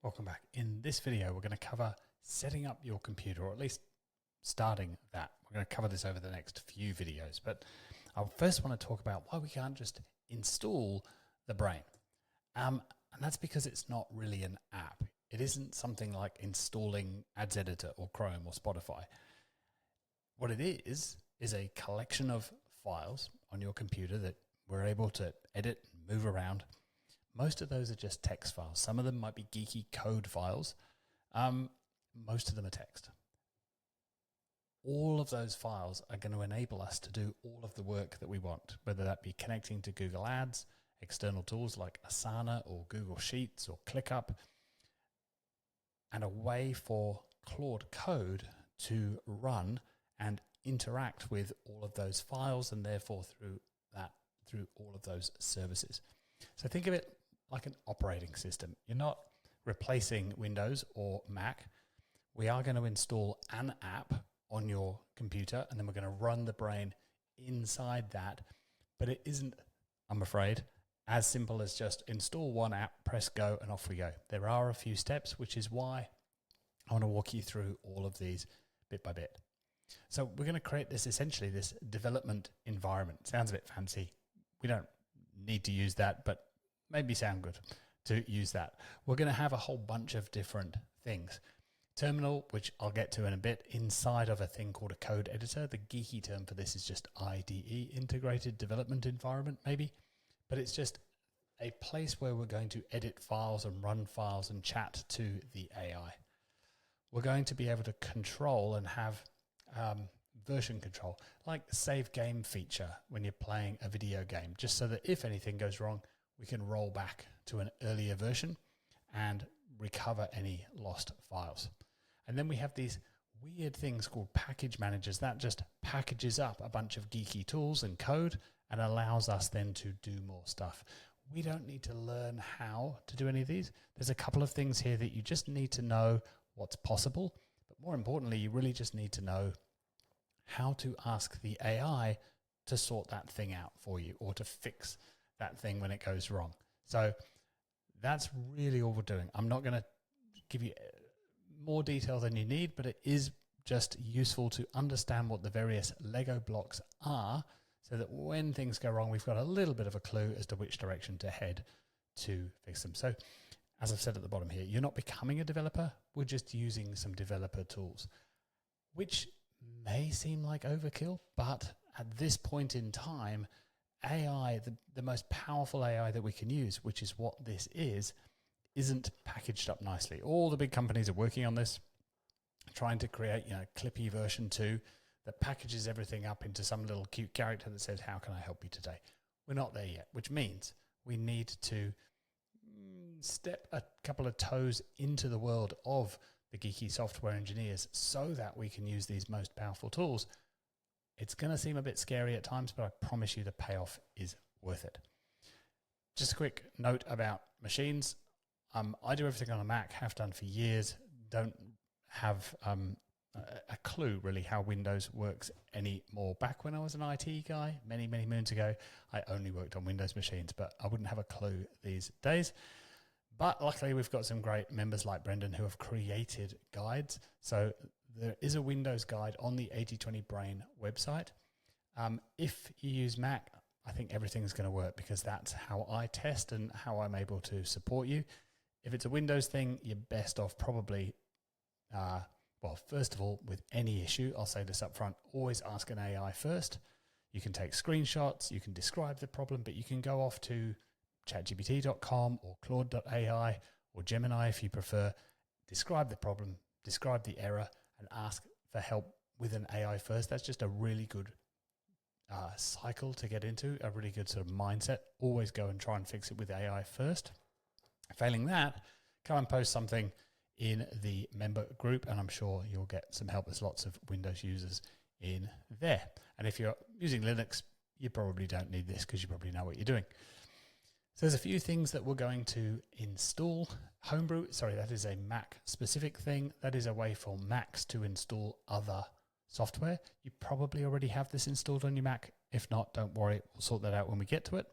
Welcome back. In this video, we're going to cover setting up your computer, or at least starting that. We're going to cover this over the next few videos, but I first want to talk about why we can't just install the brain. And that's because it's not really an app. It isn't something like installing Ads Editor or Chrome or Spotify. What it is a collection of files on your computer that we're able to edit and move around. Most of those are just text files. Some of them might be geeky code files. Most of them are text. All of those files are going to enable us to do all of the work that we want, whether that be connecting to Google Ads, external tools like Asana or Google Sheets or ClickUp, and a way for Claude Code to run and interact with all of those files and therefore through all of those services. So think of it like an operating system. You're not replacing Windows or Mac. We are going to install an app on your computer and then we're going to run the brain inside that. But it isn't, I'm afraid, as simple as just install one app, press go, and off we go. There are a few steps, which is why I want to walk you through all of these bit by bit. So we're going to create essentially this development environment. Sounds a bit fancy. We don't need to use that, but maybe sound good to use that. We're going to have a whole bunch of different things. Terminal, which I'll get to in a bit, inside of a thing called a code editor. The geeky term for this is just IDE, Integrated Development Environment, maybe. But it's just a place where we're going to edit files and run files and chat to the AI. We're going to be able to control and have version control, like the save game feature when you're playing a video game, just so that if anything goes wrong, we can roll back to an earlier version and recover any lost files. And then we have these weird things called package managers that just packages up a bunch of geeky tools and code and allows us then to do more stuff. We don't need to learn how to do any of these. There's a couple of things here that you just need to know what's possible, but more importantly, you really just need to know how to ask the AI to sort that thing out for you or to fix that thing when it goes wrong. So that's really all we're doing. I'm not going to give you more detail than you need, but it is just useful to understand what the various Lego blocks are so that when things go wrong, we've got a little bit of a clue as to which direction to head to fix them. So as I've said at the bottom here, you're not becoming a developer. We're just using some developer tools, which may seem like overkill, but at this point in time, AI, the most powerful AI that we can use, which is what this is, isn't packaged up nicely. All the big companies are working on this, trying to create, Clippy version 2 that packages everything up into some little cute character that says, how can I help you today? We're not there yet, which means we need to step a couple of toes into the world of the geeky software engineers so that we can use these most powerful tools. It's going to seem a bit scary at times, but I promise you the payoff is worth it. Just a quick note about machines. I do everything on a Mac, have done for years. Don't have a clue really how Windows works anymore. Back when I was an IT guy, many, many moons ago, I only worked on Windows machines, but I wouldn't have a clue these days. But luckily, we've got some great members like Brendan who have created guides. So there is a Windows guide on the 8020 Brain website. If you use Mac, I think everything's going to work because that's how I test and how I'm able to support you. If it's a Windows thing, you're best off probably, first of all, with any issue, I'll say this up front, always ask an AI first. You can take screenshots, you can describe the problem, but you can go off to chatgpt.com or Claude.ai or Gemini if you prefer, describe the problem, describe the error, and ask for help with an AI first. That's just a really good cycle to get into, a really good sort of mindset. Always go and try and fix it with AI first. Failing that, come and post something in the member group, and I'm sure you'll get some help. There's lots of Windows users in there. And if you're using Linux, you probably don't need this because you probably know what you're doing. So there's a few things that we're going to install. Homebrew, that is a Mac specific thing. That is a way for Macs to install other software. You probably already have this installed on your Mac. If not, don't worry, we'll sort that out when we get to it.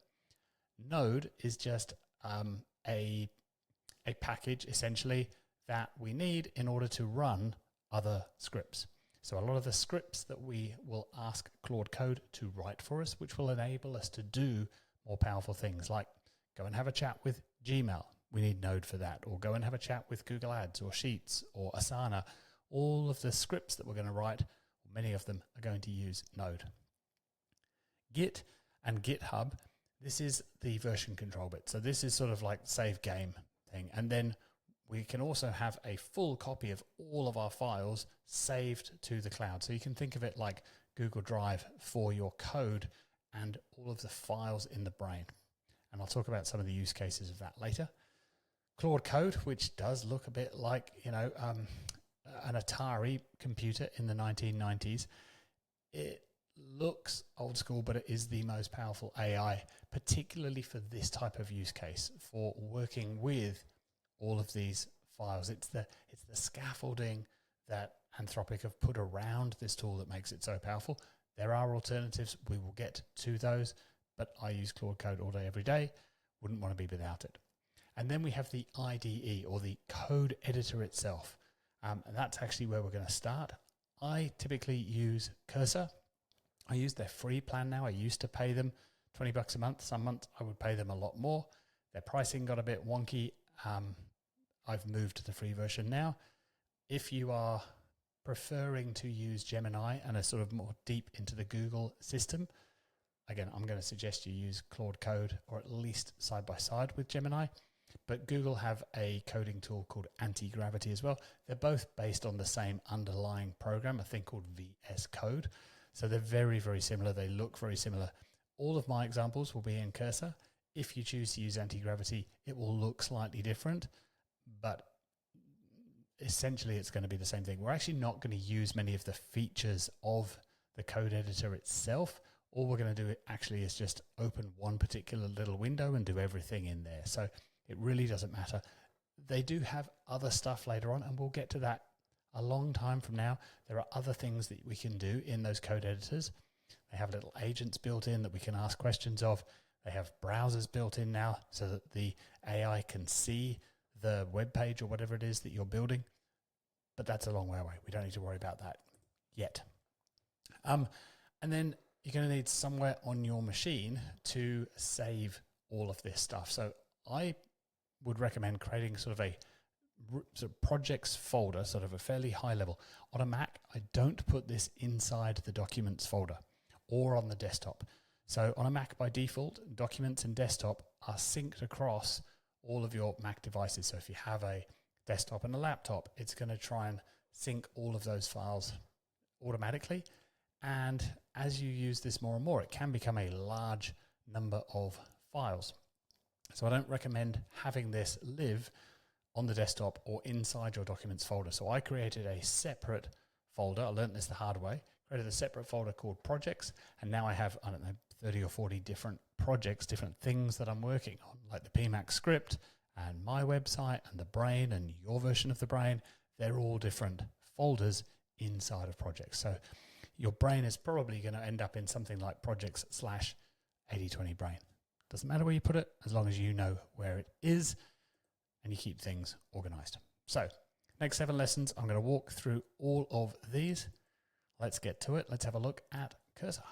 Node is just a a package essentially that we need in order to run other scripts. So a lot of the scripts that we will ask Claude Code to write for us, which will enable us to do more powerful things like go and have a chat with Gmail. We need Node for that. Or go and have a chat with Google Ads or Sheets or Asana. All of the scripts that we're going to write, many of them are going to use Node. Git and GitHub, this is the version control bit. So this is sort of like save game thing. And then we can also have a full copy of all of our files saved to the cloud. So you can think of it like Google Drive for your code and all of the files in the brain. And I'll talk about some of the use cases of that later. Claude Code, which does look a bit like, an Atari computer in the 1990s. It looks old school, but it is the most powerful AI, particularly for this type of use case, for working with all of these files. It's the scaffolding that Anthropic have put around this tool that makes it so powerful. There are alternatives. We will get to those, but I use Claude Code all day, every day. Wouldn't want to be without it. And then we have the IDE, or the code editor itself. And that's actually where we're going to start. I typically use Cursor. I use their free plan now. I used to pay them $20 a month. Some months I would pay them a lot more. Their pricing got a bit wonky. I've moved to the free version now. If you are preferring to use Gemini and are sort of more deep into the Google system, again, I'm going to suggest you use Claude Code, or at least side by side with Gemini. But Google have a coding tool called Anti-Gravity as well. They're both based on the same underlying program, a thing called VS Code. So they're very, very similar. They look very similar. All of my examples will be in Cursor. If you choose to use Anti-Gravity, it will look slightly different, but essentially it's going to be the same thing. We're actually not going to use many of the features of the code editor itself. All we're going to do actually is just open one particular little window and do everything in there. So it really doesn't matter. They do have other stuff later on, and we'll get to that a long time from now. There are other things that we can do in those code editors. They have little agents built in that we can ask questions of. They have browsers built in now so that the AI can see the web page or whatever it is that you're building. But that's a long way away. We don't need to worry about that yet. And then you're going to need somewhere on your machine to save all of this stuff. So I would recommend creating sort of projects folder, sort of a fairly high level. On a Mac, I don't put this inside the documents folder or on the desktop. So on a Mac by default, documents and desktop are synced across all of your Mac devices. So if you have a desktop and a laptop, it's going to try and sync all of those files automatically. And as you use this more and more, it can become a large number of files. So I don't recommend having this live on the desktop or inside your documents folder. So I created a separate folder. I learned this the hard way. Created a separate folder called projects. And now I have, 30 or 40 different projects, different things that I'm working on, like the PMAX script and my website and the brain and your version of the brain. They're all different folders inside of projects. So your brain is probably going to end up in something like projects/80/20 brain. Doesn't matter where you put it, as long as you know where it is and you keep things organized. So next 7 lessons, I'm going to walk through all of these. Let's get to it. Let's have a look at Cursor.